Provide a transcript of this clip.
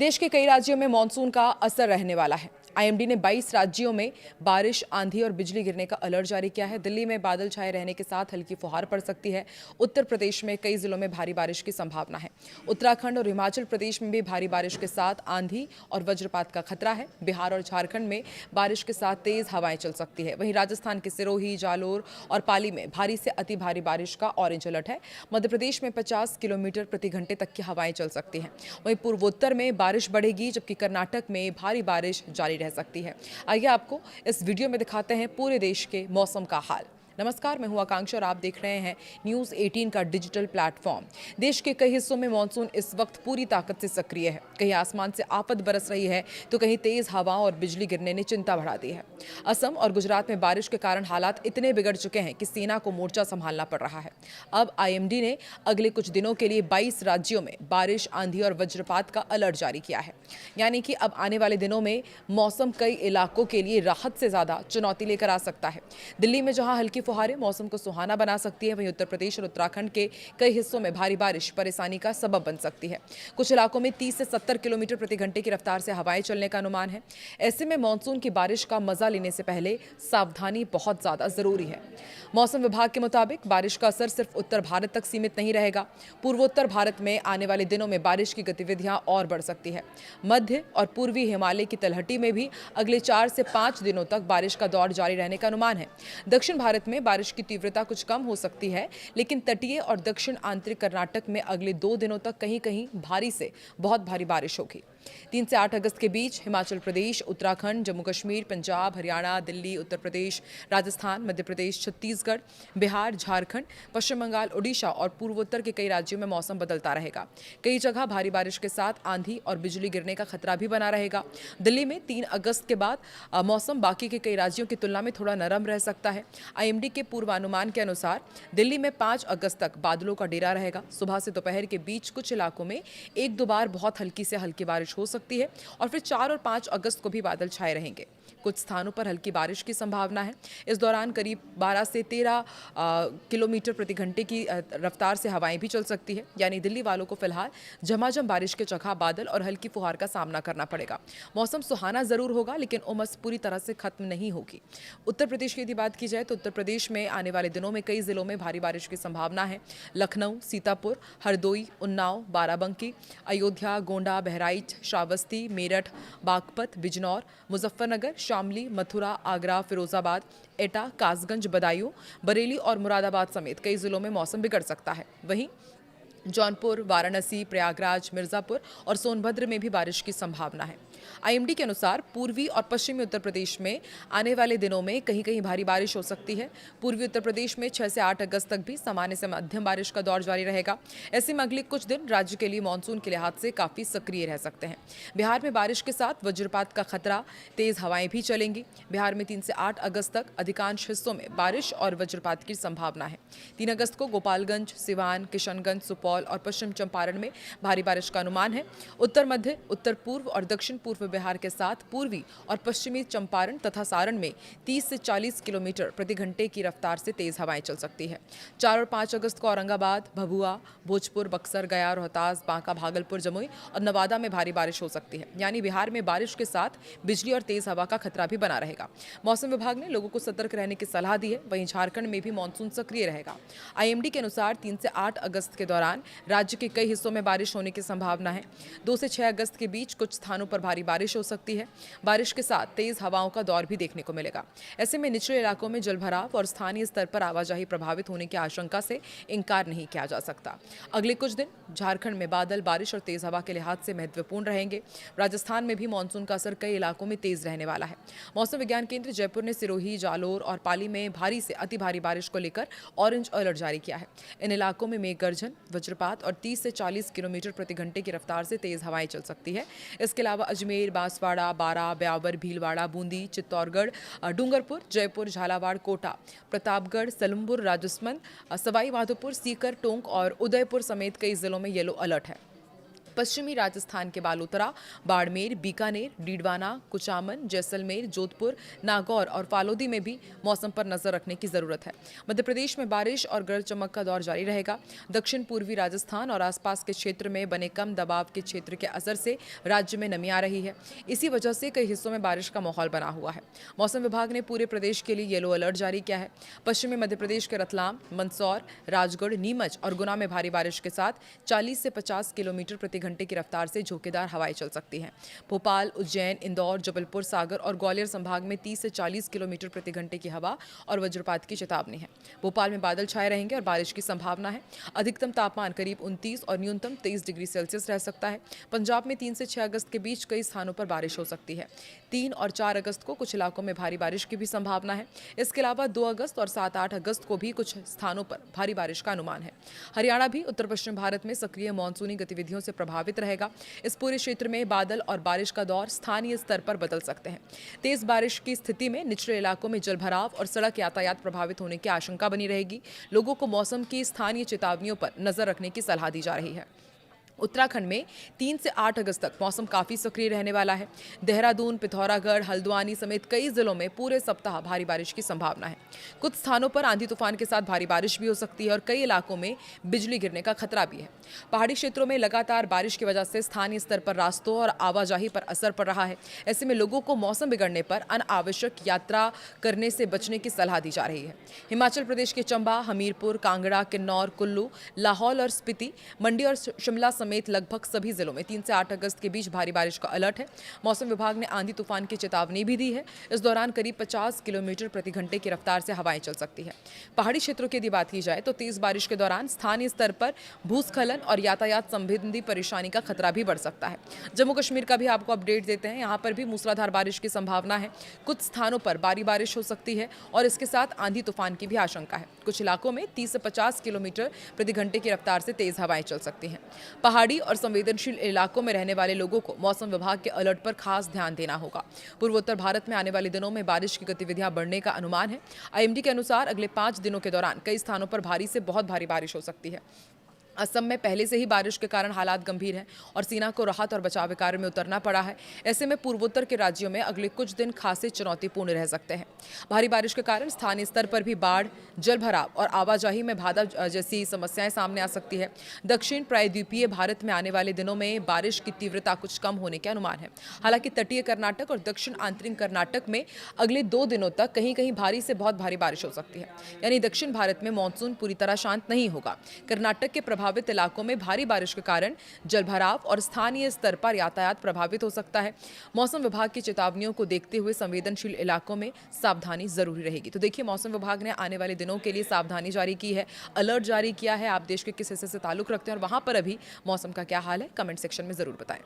देश के कई राज्यों में मानसून का असर रहने वाला है। आईएमडी ने 22 राज्यों में बारिश, आंधी और बिजली गिरने का अलर्ट जारी किया है। दिल्ली में बादल छाए रहने के साथ हल्की फुहार पड़ सकती है। उत्तर प्रदेश में कई जिलों में भारी बारिश की संभावना है। उत्तराखंड और हिमाचल प्रदेश में भी भारी बारिश के साथ आंधी और वज्रपात का खतरा है। बिहार और झारखंड में बारिश के साथ तेज हवाएं चल सकती है। वहीं राजस्थान के सिरोही, जालोर और पाली में भारी से अति भारी बारिश का ऑरेंज अलर्ट है। मध्य प्रदेश में 50 किलोमीटर प्रति घंटे तक की हवाएं चल सकती हैं। वहीं पूर्वोत्तर में बारिश बढ़ेगी, जबकि कर्नाटक में भारी बारिश जारी रह सकती है। आइए आपको इस वीडियो में दिखाते हैं पूरे देश के मौसम का हाल। नमस्कार, मैं हूं आकांक्षा और आप देख रहे हैं न्यूज़ 18 का डिजिटल प्लेटफॉर्म। देश के कई हिस्सों में मानसून इस वक्त पूरी ताकत से सक्रिय है। कहीं आसमान से आफत बरस रही है तो कहीं तेज हवाओं और बिजली गिरने ने चिंता बढ़ा दी है। असम और गुजरात में बारिश के कारण हालात इतने बिगड़ चुके हैं कि सेना को मोर्चा संभालना पड़ रहा है। अब आईएमडी ने अगले कुछ दिनों के लिए 22 राज्यों में बारिश, आंधी और वज्रपात का अलर्ट जारी किया है। यानी कि अब आने वाले दिनों में मौसम कई इलाकों के लिए राहत से ज्यादा चुनौती लेकर आ सकता है। दिल्ली में जहां हल्की फुहारें मौसम को सुहाना बना सकती है, वहीं उत्तर प्रदेश और उत्तराखंड के कई हिस्सों में भारी बारिश परेशानी का सबब बन सकती है। कुछ इलाकों में 30 से 70 किलोमीटर प्रति घंटे की रफ्तार से हवाएं चलने का अनुमान है। ऐसे में मानसून की बारिश का मजा लेने से पहले सावधानी बहुत ज्यादा जरूरी है। मौसम विभाग के मुताबिक बारिश का असर सिर्फ उत्तर भारत तक सीमित नहीं रहेगा। पूर्वोत्तर भारत में आने वाले दिनों में बारिश की गतिविधियां और बढ़ सकती है। मध्य और पूर्वी हिमालय की तलहटी में भी अगले 4 से 5 दिनों तक बारिश का दौर जारी रहने का अनुमान है। दक्षिण भारत में बारिश की तीव्रता कुछ कम हो सकती है, लेकिन तटीय और दक्षिण आंतरिक कर्नाटक में अगले 2 दिनों तक कहीं कहीं भारी से बहुत भारी बारिश होगी। 3 से 8 अगस्त के बीच हिमाचल प्रदेश, उत्तराखंड, जम्मू कश्मीर, पंजाब, हरियाणा, दिल्ली, उत्तर प्रदेश, राजस्थान, मध्य प्रदेश, छत्तीसगढ़, बिहार, झारखंड, पश्चिम बंगाल, ओडिशा और पूर्वोत्तर के कई राज्यों में मौसम बदलता रहेगा। कई जगह भारी बारिश के साथ आंधी और बिजली गिरने का खतरा भी बना रहेगा। दिल्ली में 3 अगस्त के बाद मौसम बाकी के कई राज्यों की तुलना में थोड़ा नरम रह सकता है। आईएमडी के पूर्वानुमान के अनुसार दिल्ली में 5 अगस्त तक बादलों का डेरा रहेगा। सुबह से दोपहर के बीच कुछ इलाकों में 1-2 बार बहुत हल्की से हल्की बारिश हो सकती है और फिर 4 और 5 अगस्त को भी बादल छाए रहेंगे। कुछ स्थानों पर हल्की बारिश की संभावना है। इस दौरान करीब 12 से 13 किलोमीटर प्रति घंटे की रफ्तार से हवाएं भी चल सकती है। यानी दिल्ली वालों को फिलहाल झमाझम बारिश के जगह बादल और हल्की फुहार का सामना करना पड़ेगा। मौसम सुहाना जरूर होगा, लेकिन उमस पूरी तरह से खत्म नहीं होगी। उत्तर प्रदेश की यदि बात की जाए तो उत्तर प्रदेश में आने वाले दिनों में कई जिलों में भारी बारिश की संभावना है। लखनऊ, सीतापुर, हरदोई, उन्नाव, बाराबंकी, अयोध्या, गोंडा, बहराइच, श्रावस्ती, मेरठ, बागपत, बिजनौर, मुजफ्फरनगर, शामली, मथुरा, आगरा, फिरोजाबाद, एटा, कासगंज, बदायूं, बरेली और मुरादाबाद समेत कई जिलों में मौसम बिगड़ सकता है। वहीं जौनपुर, वाराणसी, प्रयागराज, मिर्जापुर और सोनभद्र में भी बारिश की संभावना है। आईएमडी के अनुसार पूर्वी और पश्चिमी उत्तर प्रदेश में आने वाले दिनों में कहीं कहीं भारी बारिश हो सकती है। पूर्वी उत्तर प्रदेश में 6 से 8 अगस्त तक भी सामान्य से मध्यम बारिश का दौर जारी रहेगा। ऐसे में अगले कुछ दिन राज्य के लिए मानसून के लिहाज से काफी सक्रिय रह सकते हैं। बिहार में बारिश के साथ वज्रपात का खतरा, तेज हवाएं भी चलेंगी। बिहार में 3 से 8 अगस्त तक अधिकांश हिस्सों में बारिश और वज्रपात की संभावना है। 3 अगस्त को गोपालगंज, सिवान, किशनगंज, सुपौल और पश्चिम चंपारण में भारी बारिश का अनुमान है। उत्तर मध्य, उत्तर पूर्व और दक्षिण पूर्व बिहार के साथ पूर्वी और पश्चिमी चंपारण तथा सारण में 30 से 40 किलोमीटर प्रति घंटे की रफ्तार से तेज हवाएं चल सकती है। 4 और 5 अगस्त को औरंगाबाद, भभुआ, भोजपुर, बक्सर, गया, रोहतास, बांका, भागलपुर, जमुई और नवादा में भारी बारिश हो सकती है। यानी बिहार में बारिश के साथ बिजली और तेज हवा का खतरा भी बना रहेगा। मौसम विभाग ने लोगों को सतर्क रहने की सलाह दी है। वहीं झारखंड में भी मानसून सक्रिय रहेगा। आईएमडी के अनुसार 3 से 8 अगस्त के दौरान राज्य के कई हिस्सों में बारिश होने की संभावना है। 2 से 6 अगस्त के बीच कुछ स्थानों पर भारी बारिश हो सकती है। बारिश के साथ तेज हवाओं का दौर भी देखने को मिलेगा। ऐसे में निचले इलाकों में जलभराव और स्थानीय स्तर पर आवाजाही प्रभावित होने की आशंका से इनकार नहीं किया जा सकता। अगले कुछ दिन झारखंड में बादल, बारिश और तेज हवा के लिहाज से महत्वपूर्ण रहेंगे। राजस्थान में भी मानसून का असर कई इलाकों में तेज रहने वाला है। मौसम विज्ञान केंद्र जयपुर ने सिरोही, जालोर और पाली में भारी से अति भारी बारिश को लेकर ऑरेंज अलर्ट जारी किया है। इन इलाकों में मेघ गर्जन, वज्रपात और 30 से 40 किलोमीटर प्रति घंटे की रफ्तार से तेज हवाएं चल सकती है। इसके अलावा अजमेर, बांसवाड़ा, बारा, ब्यावर, भीलवाड़ा, बूंदी, चित्तौड़गढ़, डूंगरपुर, जयपुर, झालावाड़, कोटा, प्रतापगढ़, सलुम्बुर, राजसमंद, सवाई माधोपुर, सीकर, टोंक और उदयपुर समेत कई जिलों में येलो अलर्ट है। पश्चिमी राजस्थान के बालोतरा, बाड़मेर, बीकानेर, डीडवाना, कुचामन, जैसलमेर, जोधपुर, नागौर और फालोदी में भी मौसम पर नजर रखने की जरूरत है। मध्य प्रदेश में बारिश और गरज चमक का दौर जारी रहेगा। दक्षिण पूर्वी राजस्थान और आसपास के क्षेत्र में बने कम दबाव के क्षेत्र के असर से राज्य में नमी आ रही है। इसी वजह से कई हिस्सों में बारिश का माहौल बना हुआ है। मौसम विभाग ने पूरे प्रदेश के लिए येलो अलर्ट जारी किया है। पश्चिमी मध्य प्रदेश के रतलाम, मंदसौर, राजगढ़, नीमच और गुना में भारी बारिश के साथ 40 से 50 किलोमीटर प्रति घंटे की रफ्तार से झोंकेदार हवाएं चल सकती हैं। भोपाल, उज्जैन, इंदौर, जबलपुर, सागर और ग्वालियर संभाग में 30 से 40 किलोमीटर प्रति घंटे की हवा और वज्रपात की चेतावनी है। भोपाल में बादल छाए रहेंगे और बारिश की संभावना है। अधिकतम तापमान करीब 29 और न्यूनतम 23 डिग्री सेल्सियस रह सकता है। पंजाब में 3 से 6 अगस्त के बीच कई स्थानों पर बारिश हो सकती है। 3 और 4 अगस्त को कुछ इलाकों में भारी बारिश की भी संभावना है। इसके अलावा 2 अगस्त और 7-8 अगस्त को भी कुछ स्थानों पर भारी बारिश का अनुमान है। हरियाणा भी उत्तर पश्चिम भारत में सक्रिय मानसूनी गतिविधियों से प्रभावित रहेगा। इस पूरे क्षेत्र में बादल और बारिश का दौर स्थानीय स्तर पर बदल सकते हैं। तेज बारिश की स्थिति में निचले इलाकों में जलभराव और सड़क यातायात प्रभावित होने की आशंका बनी रहेगी। लोगों को मौसम की स्थानीय चेतावनियों पर नजर रखने की सलाह दी जा रही है। उत्तराखंड में 3 से 8 अगस्त तक मौसम काफी सक्रिय रहने वाला है। देहरादून, पिथौरागढ़, हल्द्वानी समेत कई जिलों में पूरे सप्ताह भारी बारिश की संभावना है। कुछ स्थानों पर आंधी तूफान के साथ भारी बारिश भी हो सकती है और कई इलाकों में बिजली गिरने का खतरा भी है। पहाड़ी क्षेत्रों में लगातार बारिश की वजह से स्थानीय स्तर पर रास्तों और आवाजाही पर असर पड़ रहा है। ऐसे में लोगों को मौसम बिगड़ने पर अनावश्यक यात्रा करने से बचने की सलाह दी जा रही है। हिमाचल प्रदेश के चंबा, हमीरपुर, कांगड़ा, किन्नौर, कुल्लू, लाहौल और स्पीति, मंडी और शिमला समेत लगभग सभी जिलों में 3 से 8 अगस्त के बीच भारी बारिश का अलर्ट है। मौसम विभाग ने आंधी तूफान की चेतावनी भी दी है। इस दौरान करीब 50 किलोमीटर प्रति घंटे की रफ्तार से हवाएं चल सकती है। पहाड़ी क्षेत्रों की यदि बात की जाए तो तेज बारिश के दौरान स्थानीय स्तर पर भूस्खलन और यातायात संबंधी परेशानी का खतरा भी बढ़ सकता है। जम्मू कश्मीर का भी आपको अपडेट देते हैं। यहाँ पर भी मूसलाधार बारिश की संभावना है। कुछ स्थानों पर भारी बारिश हो सकती है और इसके साथ आंधी तूफान की भी आशंका है। कुछ इलाकों में 30 से 50 किलोमीटर प्रति घंटे की रफ्तार से तेज हवाएं चल सकती हैं। पहाड़ी और संवेदनशील इलाकों में रहने वाले लोगों को मौसम विभाग के अलर्ट पर खास ध्यान देना होगा। पूर्वोत्तर भारत में आने वाले दिनों में बारिश की गतिविधियां बढ़ने का अनुमान है। आईएमडी के अनुसार अगले 5 दिनों के दौरान कई स्थानों पर भारी से बहुत भारी बारिश हो सकती है। असम में पहले से ही बारिश के कारण हालात गंभीर हैं और सेना को राहत और बचाव कार्य में उतरना पड़ा है। ऐसे में पूर्वोत्तर के राज्यों में अगले कुछ दिन खासे चुनौतीपूर्ण रह सकते हैं। भारी बारिश के कारण स्थानीय स्तर पर भी बाढ़, जलभराव और आवाजाही में बाधा जैसी समस्याएं सामने आ सकती है। दक्षिण प्रायद्वीपीय भारत में आने वाले दिनों में बारिश की तीव्रता कुछ कम होने के अनुमान है। हालांकि तटीय कर्नाटक और दक्षिण आंतरिक कर्नाटक में अगले 2 दिनों तक कहीं कहीं भारी से बहुत भारी बारिश हो सकती है। यानी दक्षिण भारत में मानसून पूरी तरह शांत नहीं होगा। कर्नाटक के प्रभावित इलाकों में भारी बारिश के कारण जलभराव और स्थानीय स्तर पर यातायात प्रभावित हो सकता है। मौसम विभाग की चेतावनियों को देखते हुए संवेदनशील इलाकों में सावधानी जरूरी रहेगी। तो देखिए, मौसम विभाग ने आने वाले दिनों के लिए सावधानी जारी की है, अलर्ट जारी किया है। आप देश के किस हिस्से से ताल्लुक रखते हैं और वहां पर अभी मौसम का क्या हाल है, कमेंट सेक्शन में जरूर बताएं।